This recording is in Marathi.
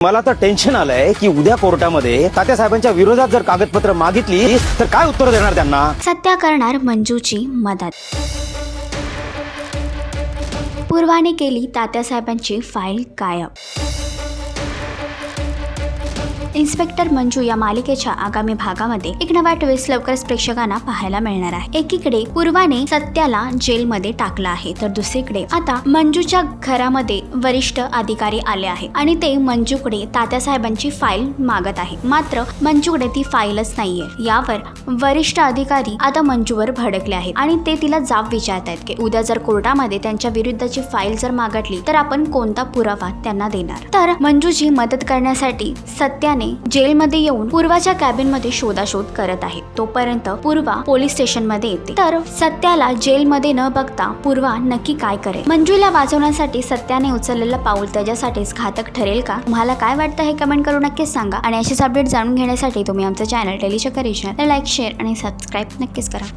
मला तर टेन्शन आलंय की उद्या कोर्टामध्ये तात्यासाहेबांच्या विरोधात जर कागदपत्र मागितली तर काय उत्तर देणार त्यांना. सत्या करणार मंजूची मदत. पूर्वाने केली तात्यासाहेबांची फाईल गायब. इन्स्पेक्टर मंजू या मालिकेच्या आगामी भागामध्ये एक नवा ट्विस्ट लवकरच प्रेक्षकांना पाहायला मिळणार आहे. एकीकडे पूर्वाने सत्याला जेलमध्ये टाकलं आहे, तर दुसरीकडे आता मंजूच्या घरामध्ये वरिष्ठ अधिकारी आले आहे आणि ते मंजूकडे तात्यासाहेबांची फाईल मागत आहे. मात्र मंजूकडे ती फाईलच नाहीये. यावर वरिष्ठ अधिकारी आता मंजूवर भडकले आहेत आणि ते तिला जाब विचारतायत की उद्या जर कोर्टामध्ये त्यांच्या विरुद्धची फाईल जर मागितली तर आपण कोणता पुरावा त्यांना देणार. तर मंजूची मदत करण्यासाठी सत्याने जेलमध्ये येऊन पूर्वाच्या कॅबिनमध्ये शोधाशोध करत आहे. तोपर्यंत पूर्वा पोलीस स्टेशनमध्ये येते. तर सत्याला जेलमध्ये न बघता पूर्वा नक्की काय करेल. मंजूला वाचवण्यासाठी सत्याने उचललेलं पाऊल त्याच्यासाठीच घातक ठरेल का? तुम्हाला काय वाटतं हे कमेंट करून नक्कीच सांगा. आणि अशीच अपडेट जाणून घेण्यासाठी तुम्ही आमचं चॅनल डेली चक्कर लाईक, शेअर आणि सबस्क्राईब नक्कीच करा.